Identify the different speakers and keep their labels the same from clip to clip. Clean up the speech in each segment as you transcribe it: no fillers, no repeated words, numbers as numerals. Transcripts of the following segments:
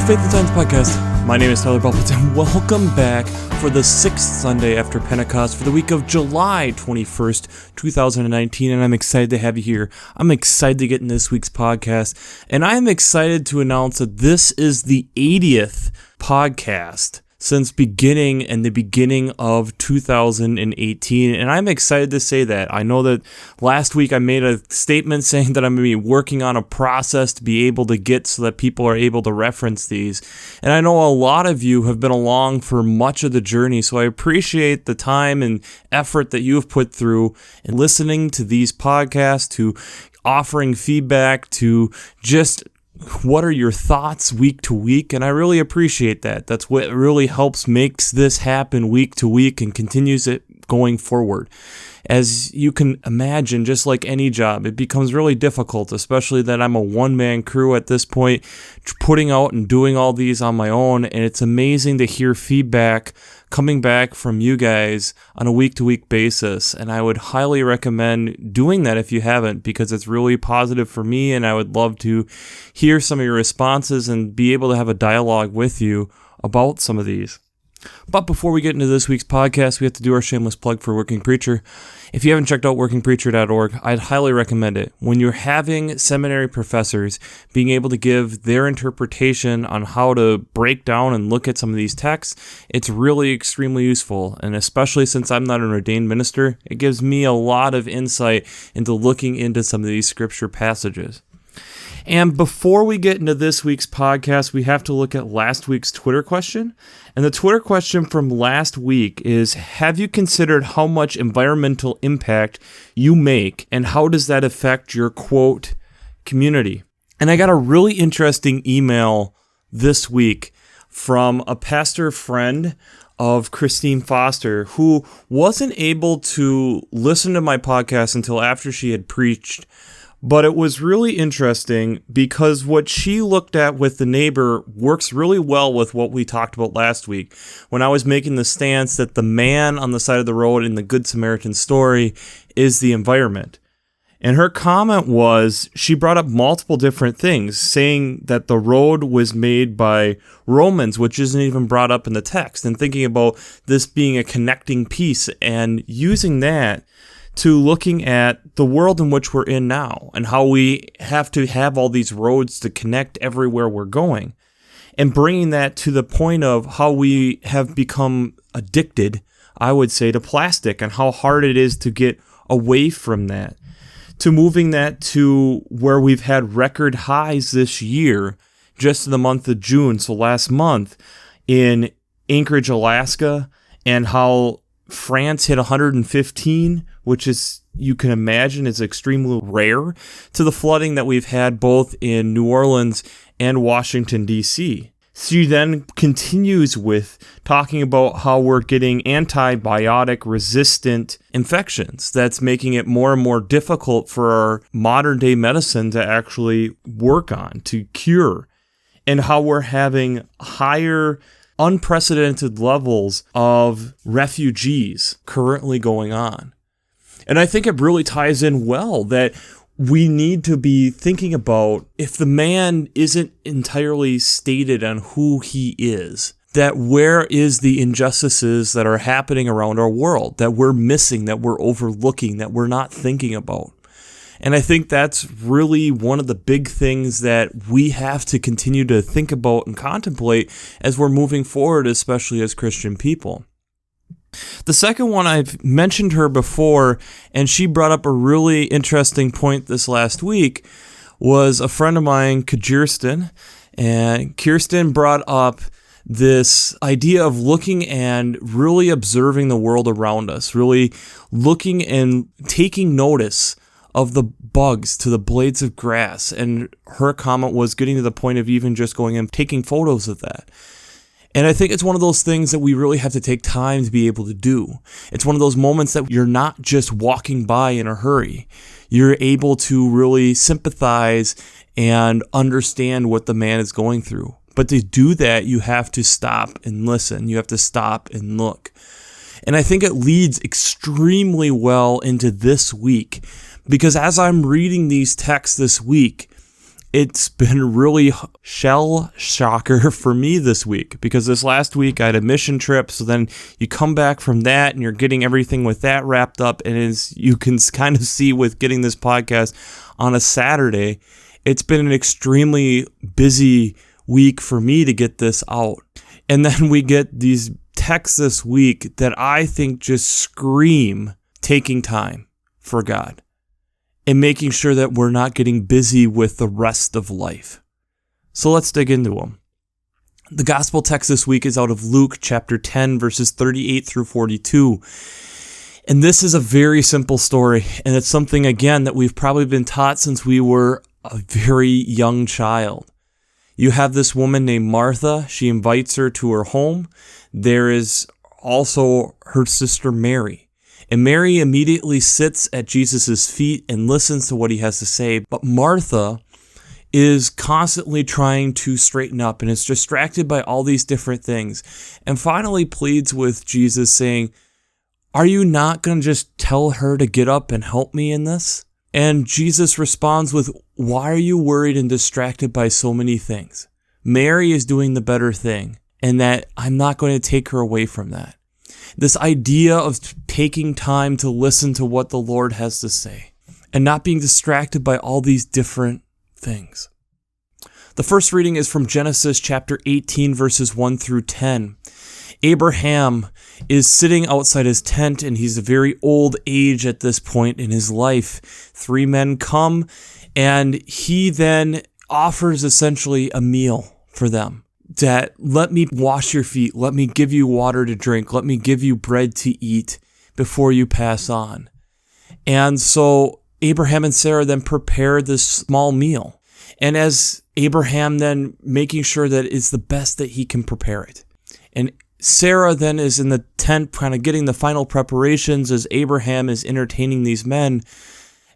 Speaker 1: Faith and Science Podcast. My name is Tyler Bublitz, and welcome back for the 6th Sunday after Pentecost for the week of July 21st, 2019, and I'm excited to have you here. I'm excited to get in this week's podcast, and I am excited to announce that this is the 80th podcast since the beginning of 2018, and I'm excited to say that. I know that last week I made a statement saying that I'm going to be working on a process to be able to get so that people are able to reference these, and I know a lot of you have been along for much of the journey, so I appreciate the time and effort that you have put through in listening to these podcasts, to offering feedback, to just what are your thoughts week to week, and I really appreciate that. That's what really makes this happen week to week and continues it going forward. As you can imagine, just like any job, it becomes really difficult, especially that I'm a one-man crew at this point, putting out and doing all these on my own, and it's amazing to hear feedback coming back from you guys on a week-to-week basis, and I would highly recommend doing that if you haven't, because it's really positive for me, and I would love to hear some of your responses and be able to have a dialogue with you about some of these. But before we get into this week's podcast, we have to do our shameless plug for Working Preacher. If you haven't checked out workingpreacher.org, I'd highly recommend it. When you're having seminary professors being able to give their interpretation on how to break down and look at some of these texts, it's really extremely useful. And especially since I'm not an ordained minister, it gives me a lot of insight into looking into some of these scripture passages. And before we get into this week's podcast, we have to look at last week's Twitter question. And the Twitter question from last week is, have you considered how much environmental impact you make, and how does that affect your, quote, community? And I got a really interesting email this week from a pastor friend of Christine Foster, who wasn't able to listen to my podcast until after she had preached. But it was really interesting because what she looked at with the neighbor works really well with what we talked about last week when I was making the stance that the man on the side of the road in the Good Samaritan story is the environment. And her comment was, she brought up multiple different things, saying that the road was made by Romans, which isn't even brought up in the text, and thinking about this being a connecting piece and using that to looking at the world in which we're in now and how we have to have all these roads to connect everywhere we're going, and bringing that to the point of how we have become addicted, I would say, to plastic and how hard it is to get away from that, to moving that to where we've had record highs this year, just in the month of June, so last month, in Anchorage, Alaska, and how France hit 115, which is, you can imagine, is extremely rare, to the flooding that we've had both in New Orleans and Washington, D.C. She then continues with talking about how we're getting antibiotic-resistant infections. That's making it more and more difficult for our modern-day medicine to actually work on, to cure, and how we're having higher unprecedented levels of refugees currently going on. And I think it really ties in well that we need to be thinking about, if the man isn't entirely stated on who he is, that where is the injustices that are happening around our world, that we're missing, that we're overlooking, that we're not thinking about. And I think that's really one of the big things that we have to continue to think about and contemplate as we're moving forward, especially as Christian people. The second one, I've mentioned her before, and she brought up a really interesting point this last week, was a friend of mine, Kirsten, and Kirsten brought up this idea of looking and really observing the world around us, really looking and taking notice of the bugs to the blades of grass. And her comment was getting to the point of even just going and taking photos of that. And I think it's one of those things that we really have to take time to be able to do. It's one of those moments that you're not just walking by in a hurry. You're able to really sympathize and understand what the man is going through. But to do that, you have to stop and listen. You have to stop and look. And I think it leads extremely well into this week, because as I'm reading these texts this week, it's been really shell shocker for me this week, because this last week I had a mission trip. So then you come back from that and you're getting everything with that wrapped up. And as you can kind of see with getting this podcast on a Saturday, it's been an extremely busy week for me to get this out. And then we get these texts this week that I think just scream taking time for God and making sure that we're not getting busy with the rest of life. So let's dig into them. The gospel text this week is out of Luke chapter 10, verses 38 through 42. And this is a very simple story, and it's something, again, that we've probably been taught since we were a very young child. You have this woman named Martha. She invites her to her home. There is also her sister Mary. And Mary immediately sits at Jesus' feet and listens to what he has to say. But Martha is constantly trying to straighten up and is distracted by all these different things. And finally pleads with Jesus saying, "Are you not going to just tell her to get up and help me in this?" And Jesus responds with, "Why are you worried and distracted by so many things? Mary is doing the better thing, and that I'm not going to take her away from that." This idea of taking time to listen to what the Lord has to say and not being distracted by all these different things. The first reading is from Genesis chapter 18, verses 1 through 10. Abraham is sitting outside his tent, and he's a very old age at this point in his life. 3 men come, and he then offers essentially a meal for them. That, let me wash your feet, let me give you water to drink, let me give you bread to eat before you pass on. And so Abraham and Sarah then prepare this small meal. And as Abraham then making sure that it's the best that he can prepare it. And Sarah then is in the tent kind of getting the final preparations as Abraham is entertaining these men.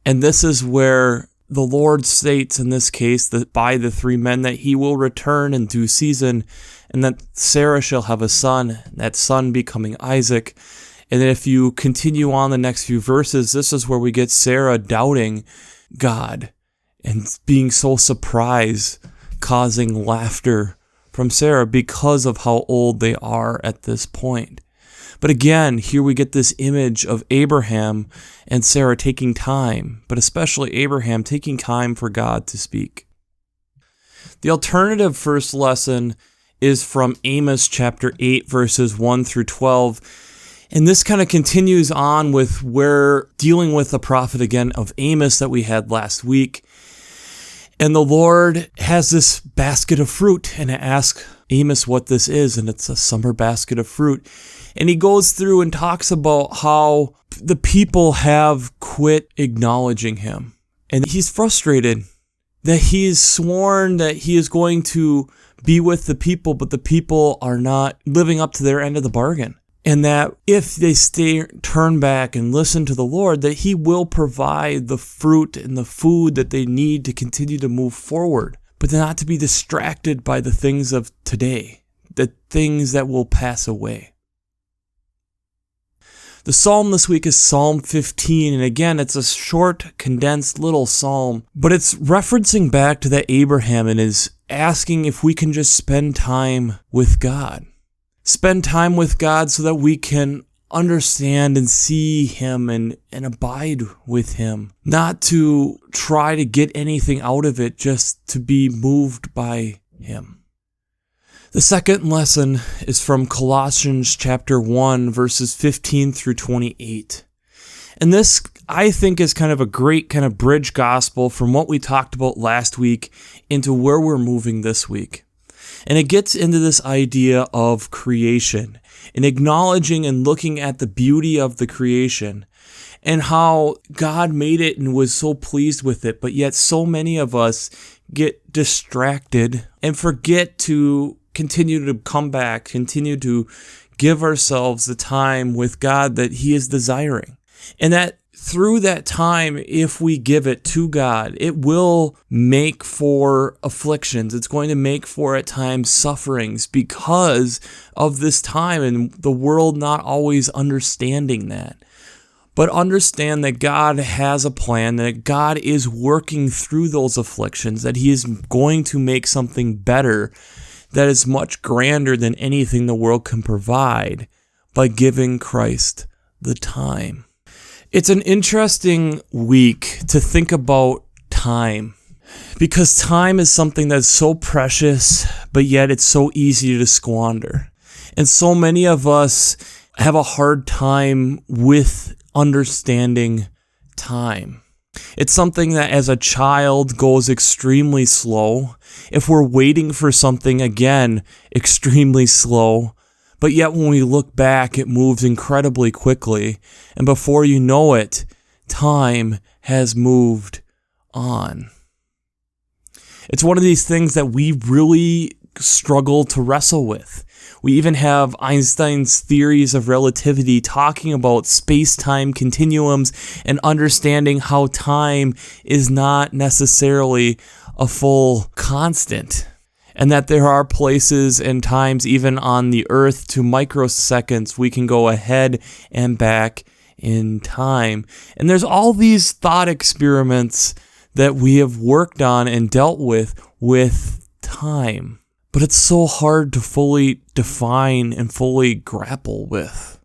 Speaker 1: And this is where the Lord states in this case that by the 3 men that he will return in due season, and that Sarah shall have a son, that son becoming Isaac. And then if you continue on the next few verses, this is where we get Sarah doubting God and being so surprised, causing laughter from Sarah because of how old they are at this point. But again, here we get this image of Abraham and Sarah taking time, but especially Abraham taking time for God to speak. The alternative first lesson is from Amos chapter 8, verses 1 through 12. And this kind of continues on with where dealing with the prophet again of Amos that we had last week. And the Lord has this basket of fruit, and I ask Amos what this is, and it's a summer basket of fruit. And he goes through and talks about how the people have quit acknowledging him. And he's frustrated that he has sworn that he is going to be with the people, but the people are not living up to their end of the bargain. And that if they turn back and listen to the Lord, that he will provide the fruit and the food that they need to continue to move forward, but not to be distracted by the things of today, the things that will pass away. The psalm this week is Psalm 15, and again, it's a short, condensed little psalm, but it's referencing back to that Abraham and is asking if we can just spend time with God. Spend time with God so that we can understand and see him and abide with him. Not to try to get anything out of it, just to be moved by him. The second lesson is from Colossians chapter 1, verses 15 through 28. And this, I think, is kind of a great kind of bridge gospel from what we talked about last week into where we're moving this week. And it gets into this idea of creation and acknowledging and looking at the beauty of the creation and how God made it and was so pleased with it, but yet so many of us get distracted and forget to continue to come back, continue to give ourselves the time with God that he is desiring. And that through that time, if we give it to God, it will make for afflictions. It's going to make for, at times, sufferings because of this time and the world not always understanding that. But understand that God has a plan, that God is working through those afflictions, that He is going to make something better that is much grander than anything the world can provide by giving Christ the time. It's an interesting week to think about time, because time is something that's so precious, but yet it's so easy to squander. And so many of us have a hard time with understanding time. It's something that as a child goes extremely slow. If we're waiting for something, again, extremely slow. But yet when we look back, it moves incredibly quickly. And before you know it, time has moved on. It's one of these things that we really struggle to wrestle with. We even have Einstein's theories of relativity talking about space-time continuums and understanding how time is not necessarily a full constant, and that there are places and times even on the Earth to microseconds we can go ahead and back in time. And there's all these thought experiments that we have worked on and dealt with time. But it's so hard to fully define and fully grapple with.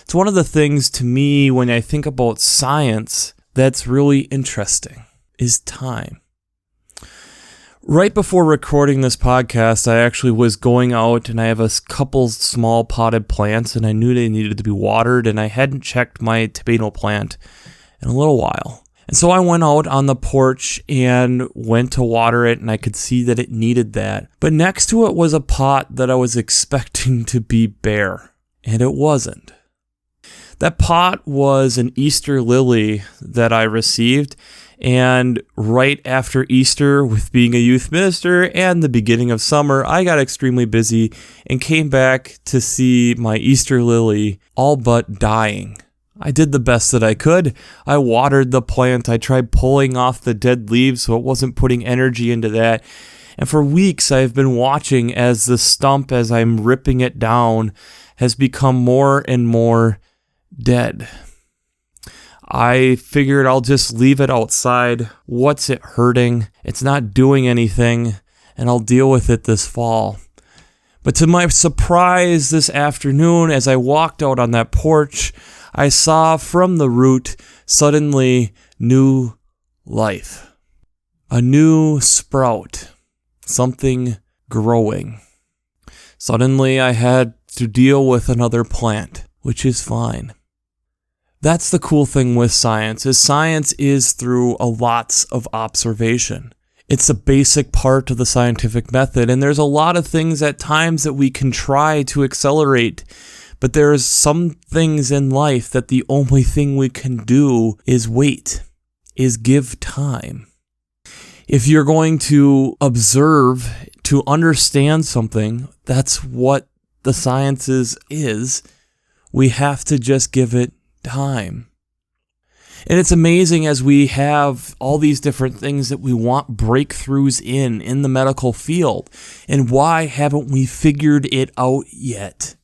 Speaker 1: It's one of the things to me when I think about science that's really interesting is time. Right before recording this podcast, I actually was going out and I have a couple small potted plants and I knew they needed to be watered, and I hadn't checked my tomato plant in a little while. And so I went out on the porch and went to water it, and I could see that it needed that. But next to it was a pot that I was expecting to be bare, and it wasn't. That pot was an Easter lily that I received, and right after Easter, with being a youth minister and the beginning of summer, I got extremely busy and came back to see my Easter lily all but dying. I did the best that I could. I watered the plant. I tried pulling off the dead leaves so it wasn't putting energy into that. And for weeks, I've been watching as the stump, as I'm ripping it down, has become more and more dead. I figured I'll just leave it outside. What's it hurting? It's not doing anything, and I'll deal with it this fall. But to my surprise this afternoon, as I walked out on that porch, I saw from the root suddenly new life, a new sprout, something growing. Suddenly I had to deal with another plant, which is fine. That's the cool thing with science, is science is through a lots of observation. It's a basic part of the scientific method, and there's a lot of things at times that we can try to accelerate. But there's some things in life that the only thing we can do is wait, is give time. If you're going to observe, to understand something, that's what the sciences is. We have to just give it time. And it's amazing as we have all these different things that we want breakthroughs in the medical field. And why haven't we figured it out yet?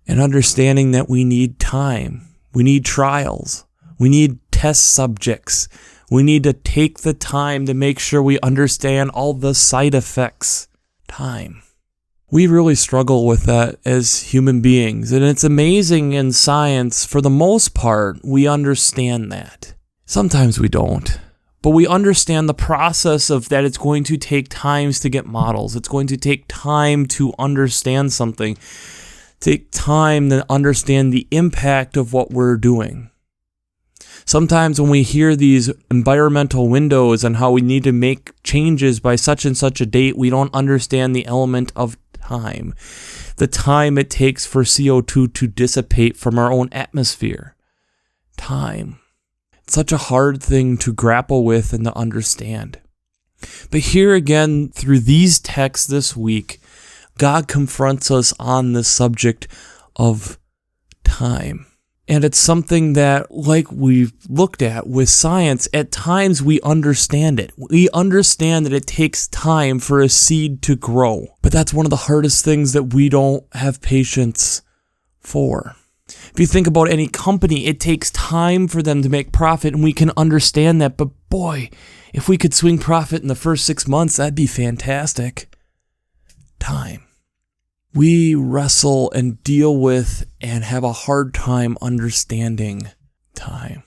Speaker 1: And understanding that we need time, we need trials, we need test subjects, we need to take the time to make sure we understand all the side effects. Time. We really struggle with that as human beings, and it's amazing in science, for the most part, we understand that. Sometimes we don't, but we understand the process of that it's going to take times to get models, it's going to take time to understand something. Take time to understand the impact of what we're doing. Sometimes when we hear these environmental windows and how we need to make changes by such and such a date, we don't understand the element of time. The time it takes for CO2 to dissipate from our own atmosphere. Time. It's such a hard thing to grapple with and to understand. But here again, through these texts this week, God confronts us on the subject of time. And it's something that, like we've looked at with science, at times we understand it. We understand that it takes time for a seed to grow. But that's one of the hardest things that we don't have patience for. If you think about any company, it takes time for them to make profit, and we can understand that. But boy, if we could swing profit in the first 6 months, that'd be fantastic. Time. We wrestle and deal with and have a hard time understanding time.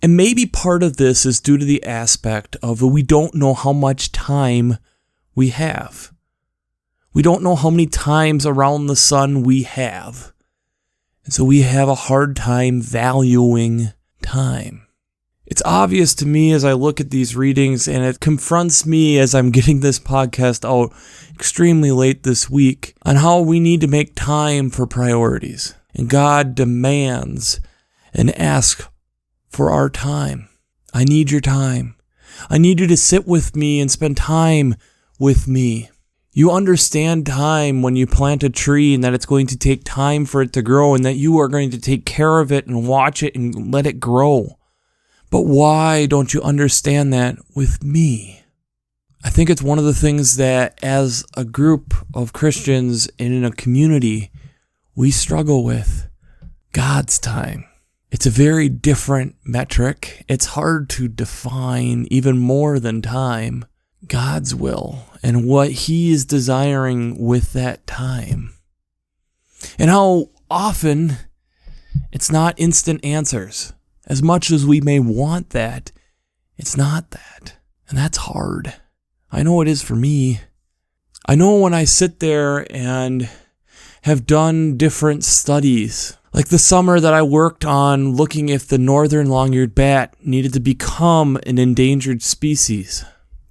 Speaker 1: And maybe part of this is due to the aspect of we don't know how much time we have. We don't know how many times around the sun we have. And so we have a hard time valuing time. It's obvious to me as I look at these readings, and it confronts me as I'm getting this podcast out extremely late this week, on how we need to make time for priorities. And God demands and asks for our time. I need your time. I need you to sit with me and spend time with me. You understand time when you plant a tree, and that it's going to take time for it to grow, and that you are going to take care of it and watch it and let it grow. But why don't you understand that with me? I think it's one of the things that as a group of Christians and in a community, we struggle with. God's time. It's a very different metric. It's hard to define even more than time. God's will and what He is desiring with that time. And how often it's not instant answers. As much as we may want that, it's not that. And that's hard. I know it is for me. I know when I sit there and have done different studies, like the summer that I worked on looking if the northern long-eared bat needed to become an endangered species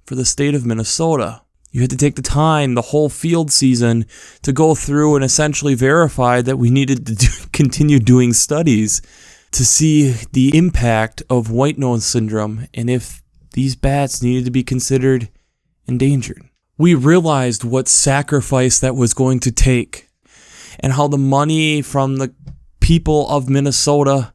Speaker 1: for the state of Minnesota. You had to take the time, the whole field season, to go through and essentially verify that we needed to continue doing studies to see the impact of white nose syndrome and if these bats needed to be considered endangered. We realized what sacrifice that was going to take and how the money from the people of Minnesota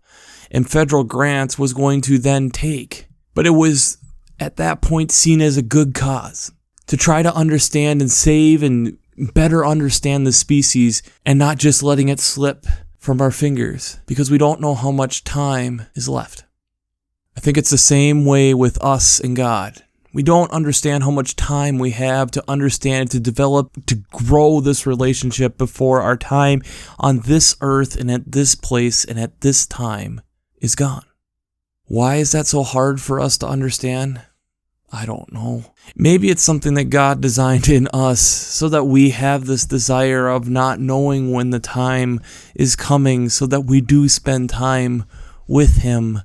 Speaker 1: and federal grants was going to then take. But it was at that point seen as a good cause to try to understand and save and better understand the species and not just letting it slip from our fingers because we don't know how much time is left. I think it's the same way with us and God. We don't understand how much time we have to understand, to develop, to grow this relationship before our time on this earth and at this place and at this time is gone. Why is that so hard for us to understand? I don't know. Maybe it's something that God designed in us so that we have this desire of not knowing when the time is coming so that we do spend time with Him.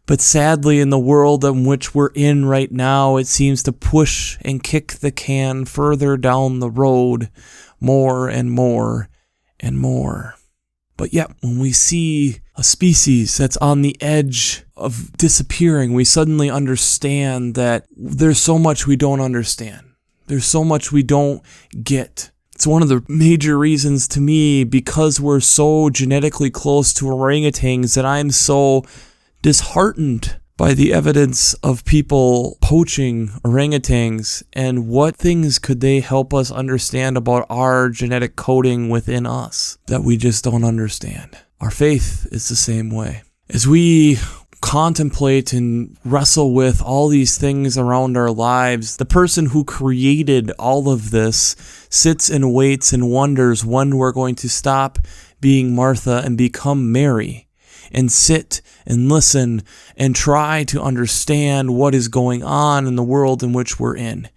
Speaker 1: But sadly, in the world in which we're in right now, it seems to push and kick the can further down the road more and more and more. But yet, when we see a species that's on the edge of disappearing, we suddenly understand that there's so much we don't understand. There's so much we don't get. It's one of the major reasons to me, because we're so genetically close to orangutans, that I'm so disheartened by the evidence of people poaching orangutans and what things could they help us understand about our genetic coding within us that we just don't understand. Our faith is the same way. As we contemplate and wrestle with all these things around our lives, the person who created all of this sits and waits and wonders when we're going to stop being Martha and become Mary, and sit and listen and try to understand what is going on in the world in which we're in.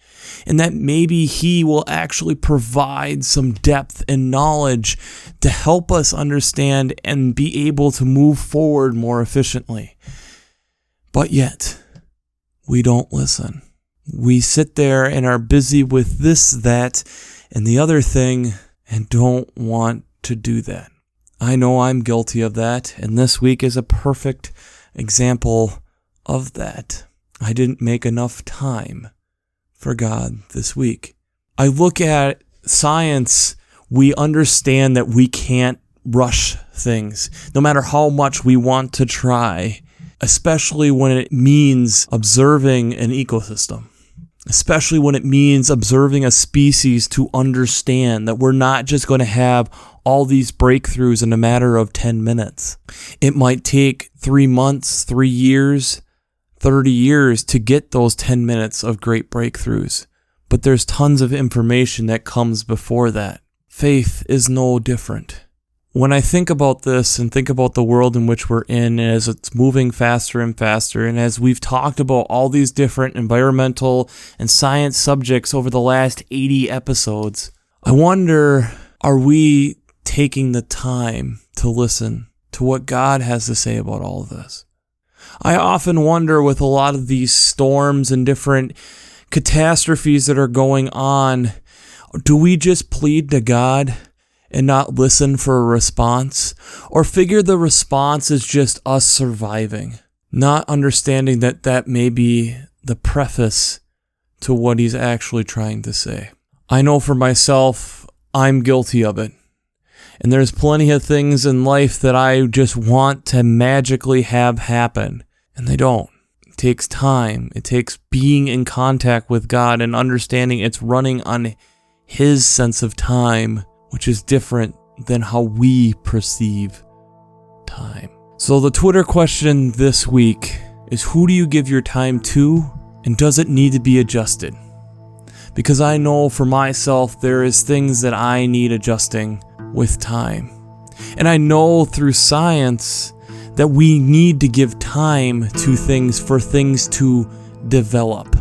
Speaker 1: And that maybe He will actually provide some depth and knowledge to help us understand and be able to move forward more efficiently. But yet, we don't listen. We sit there and are busy with this, that, and the other thing and don't want to do that. I know I'm guilty of that, and this week is a perfect example of that. I didn't make enough time for God this week. I look at science, we understand that we can't rush things, no matter how much we want to try, especially when it means observing an ecosystem. especially when it means observing a species to understand that we're not just going to have all these breakthroughs in a matter of 10 minutes. It might take 3 months, 3 years, 30 years to get those 10 minutes of great breakthroughs. But there's tons of information that comes before that. Faith is no different. When I think about this and think about the world in which we're in as it's moving faster and faster, and as we've talked about all these different environmental and science subjects over the last 80 episodes, I wonder, are we taking the time to listen to what God has to say about all of this? I often wonder, with a lot of these storms and different catastrophes that are going on, do we just plead to God and not listen for a response? Or figure the response is just us surviving, not understanding that that may be the preface to what He's actually trying to say? I know for myself, I'm guilty of it. And there's plenty of things in life that I just want to magically have happen, and they don't. It takes time. It takes being in contact with God and understanding it's running on His sense of time, which is different than how we perceive time. So the Twitter question this week is, who do you give your time to, and does it need to be adjusted? Because I know for myself there is things that I need adjusting with time. And I know through science that we need to give time to things for things to develop.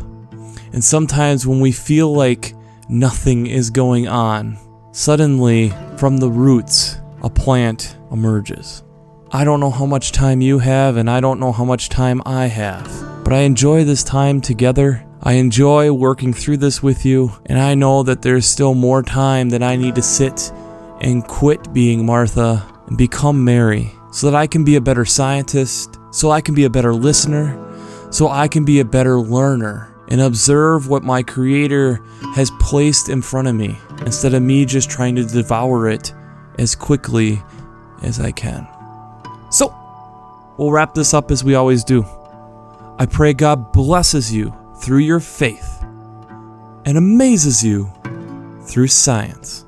Speaker 1: And sometimes when we feel like nothing is going on, suddenly from the roots a plant emerges. I don't know how much time you have, and I don't know how much time I have, but I enjoy this time together. I enjoy working through this with you, and I know that there's still more time that I need to sit and quit being Martha and become Mary, so that I can be a better scientist, so I can be a better listener, so I can be a better learner and observe what my Creator has placed in front of me, instead of me just trying to devour it as quickly as I can. So, we'll wrap this up as we always do. I pray God blesses you through your faith and amazes you through science.